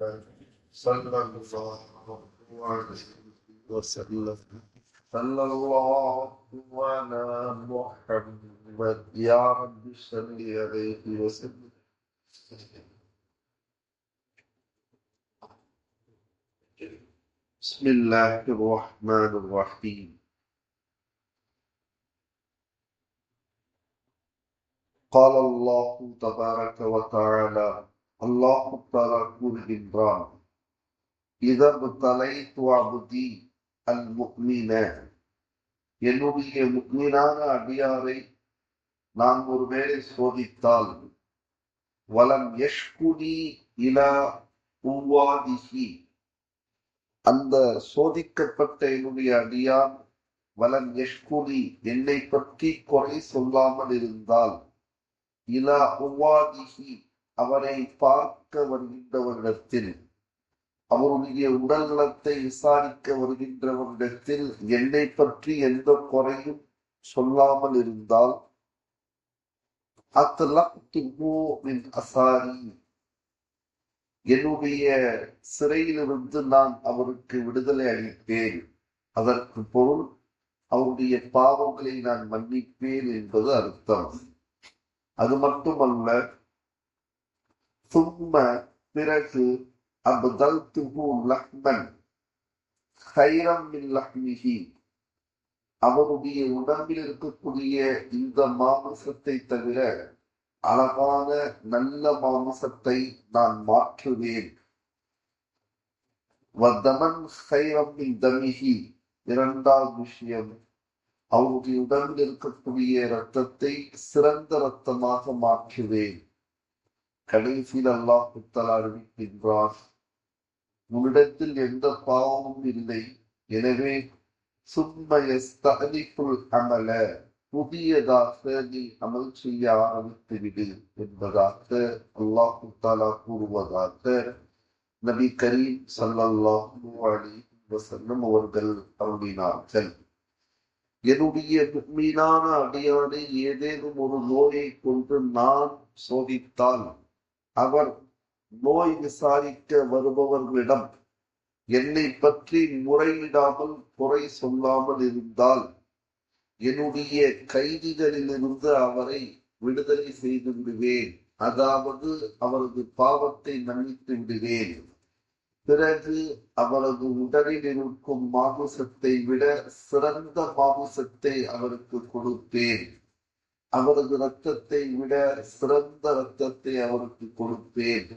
صلى الله عليه وسلم. صلى الله على محمد يا رب صل عليه وسلم. بسم الله الرحمن الرحيم. قال الله تبارك وتعالى الله تعالى கூறுகின்றான் إذا ابتليت عبدي المؤمن என்னுடைய முக்மீனான அடியாரை நான் ஒருவேளை சோதித்தால் வலம் யஷ்குடி இலா உவாதிஹி அந்த சோதிக்கப்பட்ட என்னுடைய அடியான் வலம் யஷ்குடி என்னை பற்றி குறை சொல்லாமல் இருந்தால் இலா உவாதிஹி அவரை பார்க்க வருகின்றவரிடத்தில் அவருடைய உடல் நலத்தை விசாரிக்க வருகின்றவரிடத்தில் என்னை பற்றி எந்த குறையும் சொல்லாமல் இருந்தால் அசாரி என்னுடைய சிறையிலிருந்து நான் அவருக்கு விடுதலை அளிப்பேன். அதற்கு பொருள் அவருடைய பாவங்களை நான் மன்னிப்பேன் என்பது அர்த்தம். அது மட்டுமல்ல, சும்ம பிறகு அப்தல்துஹு லஹ்மன் கைரம் மின் லஹ்மிஹி அவருடைய உடம்பில் இருக்கக்கூடிய இந்த மாமிசத்தை தவிர அழகான நல்ல மாமிசத்தை நான் மாற்றுவேன். வதமன் கைரம் மின் தமிஹி இரண்டாவது விஷயம், அவருடைய உடம்பில் இருக்கக்கூடிய இரத்தத்தை சிறந்த இரத்தமாக மாற்றுவேன். கடைசியில் அல்லாஹ் தஆலா அறிவிக்கின்றான், உன்னிடத்தில் எந்த பாவமும் இல்லை, எனவே அமல புதியதாக நீ அமல் செய்ய ஆரம்பித்துவிடு என்பதாக அல்லாஹ் தஆலா கூறுவதாக நபி கரீம் ஸல்லல்லாஹு அலைஹி வஸல்லம் அவர்கள் அருளினார்கள். என்னுடைய முஃமினான அடியானை ஏதேனும் ஒரு நோயை கொண்டு நான் சோதித்தால் அவர் நோய் விசாரிக்க வருபவர்களிடம் என்னை பற்றி முறையிடாமல் குறை சொல்லாமல் இருந்தால் என்னுடைய கைதிகளிலிருந்து அவரை விடுதலை செய்து விடுவேன். அதாவது அவரது பாவத்தை மன்னித்து விடுவேன். பிறகு அவரது உடலில் இருக்கும் மாமிசத்தை விட சிறந்த மாமிசத்தை அவருக்கு கொடுப்பேன். அவரது இரத்தத்தை விட சிறந்த இரத்தத்தை அவருக்கு கொடுப்பேன்.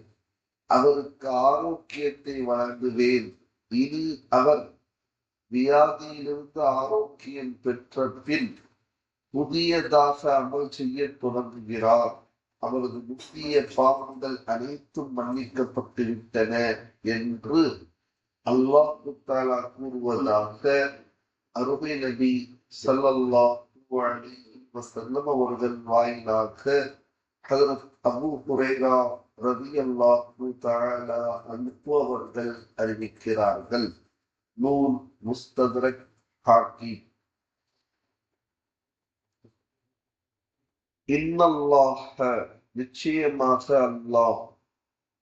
அவருக்கு ஆரோக்கியத்தை வழங்குவேன். இனி அவர் வியாதியிலிருந்து ஆரோக்கியம் பெற்ற பின் புதியதாக அமல் செய்ய தொடங்குகிறார். அவரது முக்கிய பாவங்கள் அனைத்தும் மன்னிக்கப்பட்டு விட்டன என்று அல்லாஹ் தஆலா கூறுவதாக அருமை நபி ஸல்லல்லாஹு அலைஹி வஸல்லம் அவர்கள் வாயிலாக ஹஜ்ரத் அபூ ஹுரைரா ரலியல்லாஹு தஆலா அன்ஹு அவர்கள் அறிவிக்கிறார்கள். நூல் முஸ்தத்ரக் ஹாக்கிம். இன்னல்லாஹ நிச்சயமாக அல்லாஹ்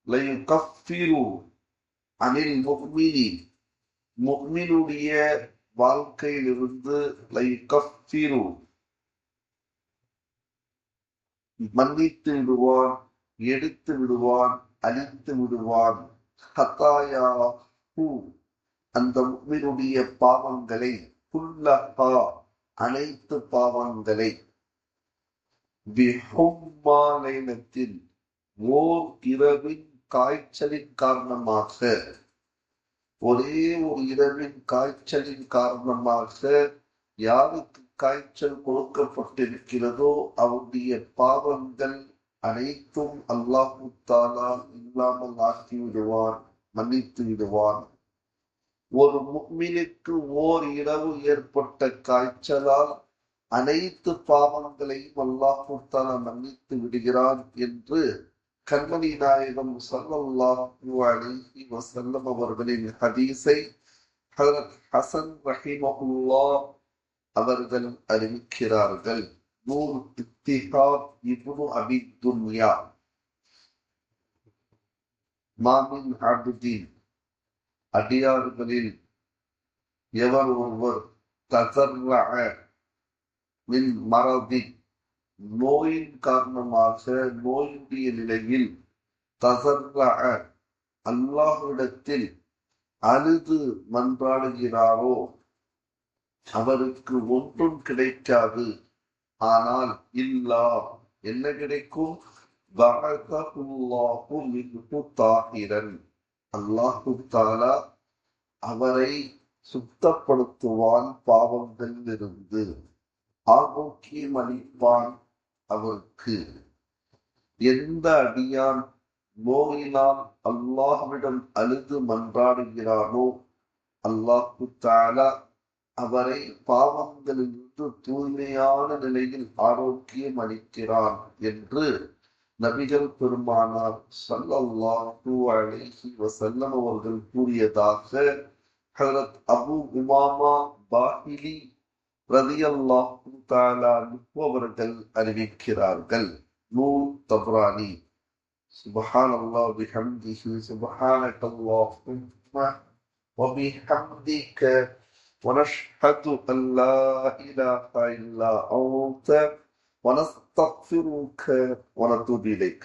லயுகஃபிரு அனில் முஃமினி முஃமினுடைய வாழ்க்கையிலிருந்து லயுகஃபிரு மன்னித்து விடுவான், எடுத்து விடுவான், அழித்து விடுவான். ஹதாயாஹு அந்த முஃமினுடைய பாவங்களை, குல்லஹா அனைத்து பாவங்களை, பிஹும்மா லைலத்தில் ஓர் இரவின் காய்ச்சலின் காரணமாக, ஒரே ஒரு இரவின் காய்ச்சலின் காரணமாக யாருக்கு காய்ச்சல் கொடுக்கப்பட்டிருக்கிறதோ அவருடைய பாவங்கள் அனைத்தும் அல்லாஹ் தஆலா இல்லாமல் ஆக்கி விடுவான், மன்னித்து விடுவான். ஒரு முஃமினுக்கு ஓர் இரவு ஏற்பட்ட காய்ச்சலால் அனைத்து பாவங்களையும் அல்லாஹ் தஆலா மன்னித்து விடுகிறான் என்று கண்மணி நாயகம் ஸல்லல்லாஹு அலைஹி வஸல்லம் அவர்களின் ஹதீஸை ஹஜ்ரத் ஹஸன் ரஹிமஹுல்லாஹ் அவர்கள் அறிவிக்கிறார்கள். நூல் இத்திஹாத் இப்னு அபி துன்யா. மாமின் அப்தின் அடியார்களில் எவர் ஒருவர் தஸர்ரஅ மின் மரதின் நோயின் காரணமாக நோயுடைய நிலையில் தஸர்ரஅ அல்லாஹ்விடத்தில் அழுது மன்றாடுகிறாரோ அவருக்கு ஒன்றும் கிடைக்காது. ஆனால் இல்லா என்ன கிடைக்கும்? பஅஸஹுல்லாஹு மின்ஹு தாஹிரன் அல்லாஹு தஆலா அவரை சுத்தப்படுத்துவான் பாவங்களிலிருந்து, ஆரோக்கியம் அளிப்பான் அவருக்கு. எந்த அடியான் நோயினால் அல்லாஹ்விடம் அழுது மன்றாடுகிறானோ அல்லாஹு தஆலா அவரை பாவங்களிலிருந்து தூய்மையான நிலையில் ஆரோக்கியம் அளிக்கிறான் என்று நபிகள் பெருமானார் ஸல்லல்லாஹு அலைஹி வஸல்லம் அவர்கள் கூறியதாக ஹஜ்ரத் அபூ உமாமா பாஹிலி ரலியல்லாஹு தஆலா அன்ஹு அவர்கள் அறிவிக்கிறார்கள். நூல் தப்ரானி. சுப்ஹானல்லாஹ் பிஹம்திஹி சுப்ஹானக்கல்லாஹும்ம வபிஹம்திக ونشهد أن لا إله إلا أنت ونستغفرك ونتوب إليك.